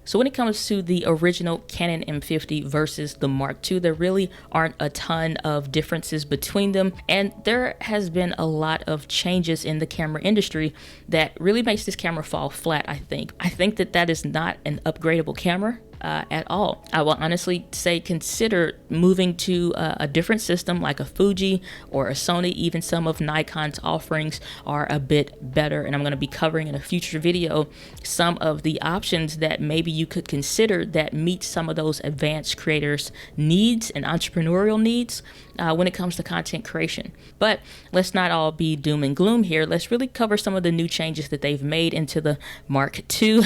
So when it comes to the original Canon M50 versus the Mark II, there really aren't a ton of differences between them. And there has been a lot of changes in the camera industry that really makes this camera fall flat, I think. I think that that is not an upgradable camera. At all. I will honestly say consider moving to a different system like a Fuji or a Sony. Even some of Nikon's offerings are a bit better, and I'm going to be covering in a future video some of the options that maybe you could consider that meet some of those advanced creators' needs and entrepreneurial needs when it comes to content creation. But let's not all be doom and gloom here. Let's really cover some of the new changes that they've made into the Mark II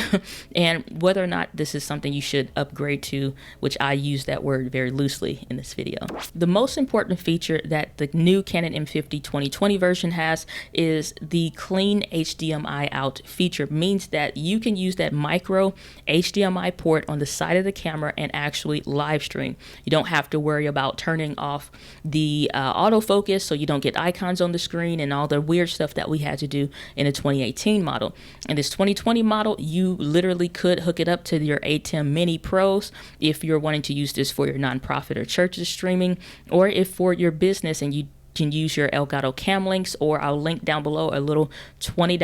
and whether or not this is something you should upgrade to, which I use that word very loosely in this video. The most important feature that the new Canon M50 2020 version has is the clean HDMI out feature. Means that you can use that micro HDMI port on the side of the camera and actually live stream. You don't have to worry about turning off the autofocus so you don't get icons on the screen and all the weird stuff that we had to do in a 2018 model. In this 2020 model, you literally could hook it up to your ATEM Mini Pros if you're wanting to use this for your nonprofit or church's streaming, or if for your business and you can use your Elgato Cam Links, or I'll link down below a little $20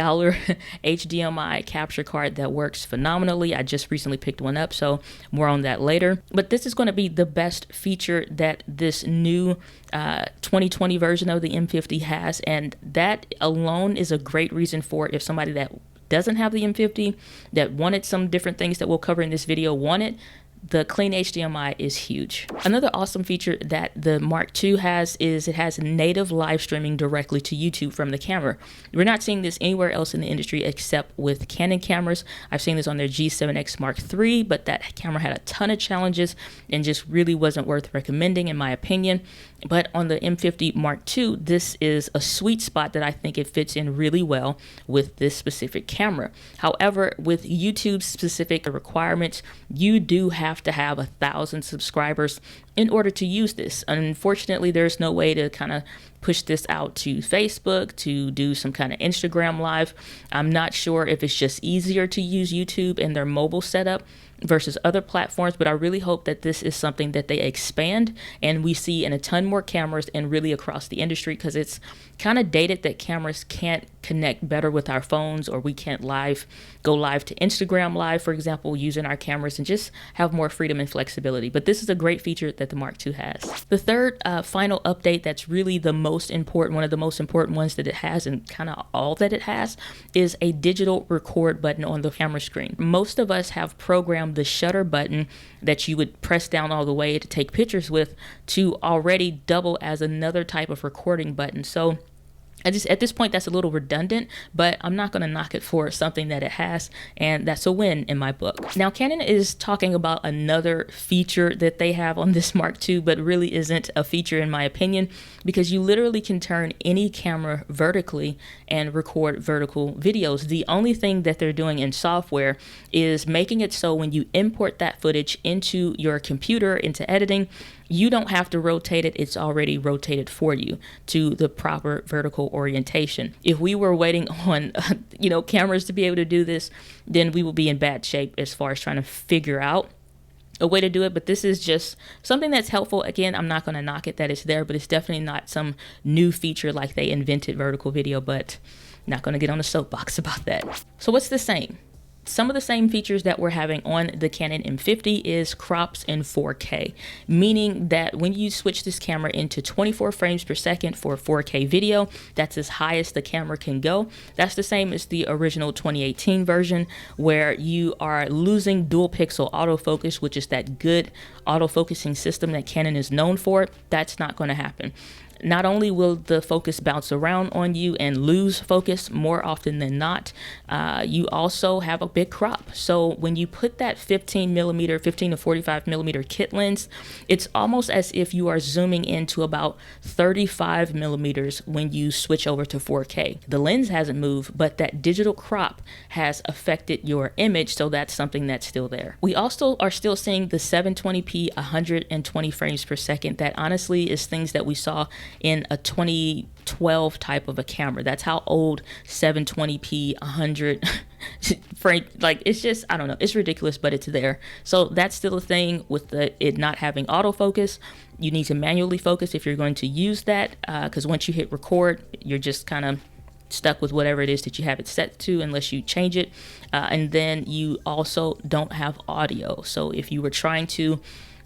HDMI capture card that works phenomenally. I just recently picked one up, so more on that later. But this is going to be the best feature that this new 2020 version of the M50 has, and that alone is a great reason for if somebody that doesn't have the M50 that wanted some different things that we'll cover in this video wanted. The clean HDMI is huge. Another awesome feature that the Mark II has is it has native live streaming directly to YouTube from the camera. We're not seeing this anywhere else in the industry except with Canon cameras. I've seen this on their G7X Mark III, but that camera had a ton of challenges and just really wasn't worth recommending in my opinion. But on the M50 Mark II, this is a sweet spot that I think it fits in really well with this specific camera. However, with YouTube specific requirements, you do have to have 1,000 subscribers in order to use this. Unfortunately, there's no way to kind of push this out to Facebook, to do some kind of Instagram live. I'm not sure if it's just easier to use YouTube in their mobile setup versus other platforms, but I really hope that this is something that they expand and we see in a ton more cameras and really across the industry, because it's kind of dated that cameras can't connect better with our phones, or we can't go live to Instagram live, for example, using our cameras, and just have more freedom and flexibility. But this is a great feature that the Mark II has. The third final update that's really the most important, one of the most important ones that it has, and kind of all that it has, is a digital record button on the camera screen. Most of us have programmed the shutter button that you would press down all the way to take pictures with to already double as another type of recording button. So at this point, that's a little redundant, but I'm not going to knock it for something that it has, and that's a win in my book. Now, Canon is talking about another feature that they have on this Mark II, but really isn't a feature in my opinion, because you literally can turn any camera vertically and record vertical videos. The only thing that they're doing in software is making it so when you import that footage into your computer, into editing, you don't have to rotate it. It's already rotated for you to the proper vertical orientation. If we were waiting on, cameras to be able to do this, then we will be in bad shape as far as trying to figure out a way to do it. But this is just something that's helpful. Again, I'm not going to knock it that it's there, but it's definitely not some new feature like they invented vertical video, but not going to get on a soapbox about that. So what's the same? Some of the same features that we're having on the Canon M50 is crops in 4K, meaning that when you switch this camera into 24 frames per second for 4K video, that's as high as the camera can go. That's the same as the original 2018 version, where you are losing dual pixel autofocus, which is that good autofocusing system that Canon is known for. That's not going to happen. Not only will the focus bounce around on you and lose focus more often than not, you also have a big crop. So when you put that 15 to 45 millimeter kit lens, it's almost as if you are zooming into about 35 millimeters when you switch over to 4K. The lens hasn't moved, but that digital crop has affected your image, so that's something that's still there. We also are still seeing the 720p 120 frames per second. That honestly is things that we saw in a 2012 type of a camera. That's how old 720p 100 frame, like, it's just, I don't know, it's ridiculous, but it's there. So that's still a thing with it not having autofocus. You need to manually focus if you're going to use that, because once you hit record, you're just kind of stuck with whatever it is that you have it set to unless you change it. And then you also don't have audio. So if you were trying to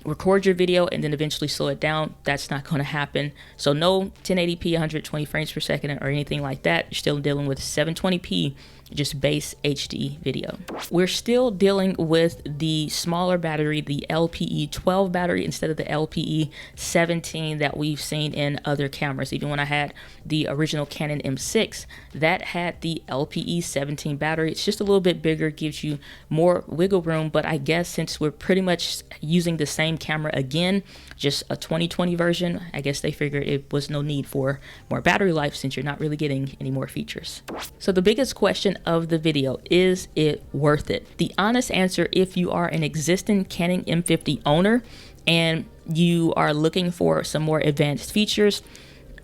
record your video and then eventually slow it down, that's not going to happen. So no 1080p 120 frames per second or anything like that. You're still dealing with 720p, just base HD video. We're still dealing with the smaller battery, the LPE 12 battery instead of the LPE 17 that we've seen in other cameras. Even when I had the original Canon M6, that had the LPE 17 battery. It's just a little bit bigger, gives you more wiggle room, but I guess since we're pretty much using the same camera again, just a 2020 version, I guess they figured it was no need for more battery life since you're not really getting any more features. So the biggest question of the video, is it worth it? The honest answer, if you are an existing Canon M50 owner and you are looking for some more advanced features,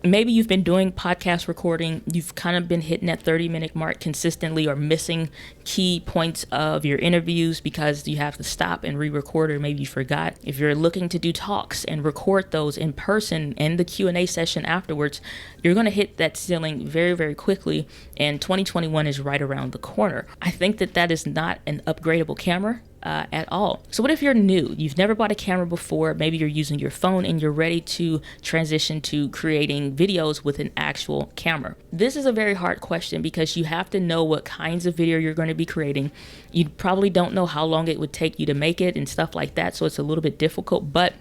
maybe you've been doing podcast recording, you've kind of been hitting that 30-minute mark consistently or missing key points of your interviews because you have to stop and re-record, or maybe you forgot. If you're looking to do talks and record those in person and the Q&A session afterwards, you're going to hit that ceiling very, very quickly, and 2021 is right around the corner. I think that is not an upgradable camera at all. So what if you're new? You've never bought a camera before. Maybe you're using your phone and you're ready to transition to creating videos with an actual camera. This is a very hard question because you have to know what kinds of video you're going to be creating. You probably don't know how long it would take you to make it and stuff like that, so it's a little bit difficult. But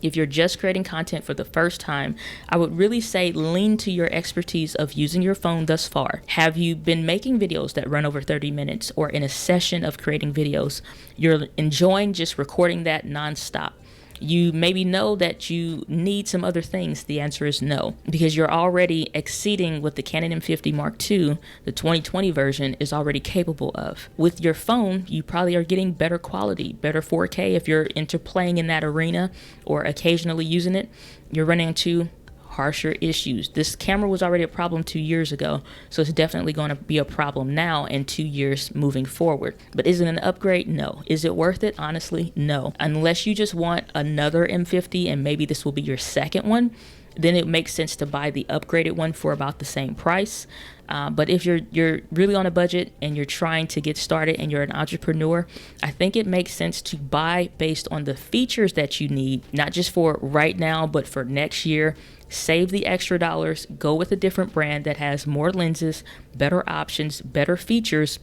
if you're just creating content for the first time, I would really say lean to your expertise of using your phone thus far. Have you been making videos that run over 30 minutes or in a session of creating videos? You're enjoying just recording that nonstop. You maybe know that you need some other things. The answer is no, because you're already exceeding what the Canon M50 Mark II, the 2020 version, is already capable of. With your phone, you probably are getting better quality, better 4K if you're into playing in that arena or occasionally using it. You're running into harsher issues. This camera was already a problem 2 years ago, so it's definitely going to be a problem now and 2 years moving forward. But is it an upgrade? No. Is it worth it? Honestly, no. Unless you just want another M50 and maybe this will be your second one, then it makes sense to buy the upgraded one for about the same price. But if you're really on a budget and you're trying to get started and you're an entrepreneur, I think it makes sense to buy based on the features that you need, not just for right now, but for next year. Save the extra dollars, go with a different brand that has more lenses, better options, better features.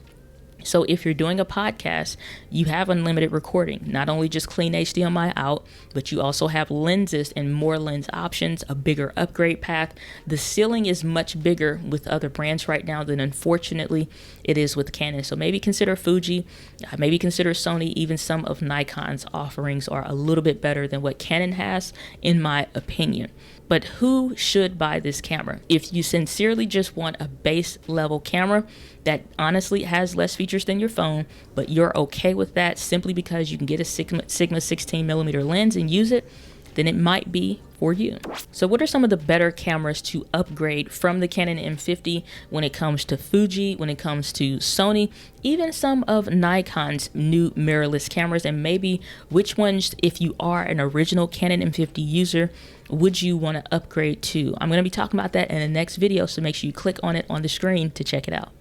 So if you're doing a podcast, you have unlimited recording, not only just clean HDMI out, but you also have lenses and more lens options, a bigger upgrade path. The ceiling is much bigger with other brands right now than unfortunately it is with Canon. So maybe consider Fuji, maybe consider Sony. Even some of Nikon's offerings are a little bit better than what Canon has, in my opinion. But who should buy this camera? If you sincerely just want a base level camera that honestly has less features than your phone, but you're okay with that simply because you can get a Sigma 16mm lens and use it, then it might be for you. So what are some of the better cameras to upgrade from the Canon M50 when it comes to Fuji, when it comes to Sony, even some of Nikon's new mirrorless cameras, and maybe which ones, if you are an original Canon M50 user, would you want to upgrade to? I'm going to be talking about that in the next video, so make sure you click on it on the screen to check it out.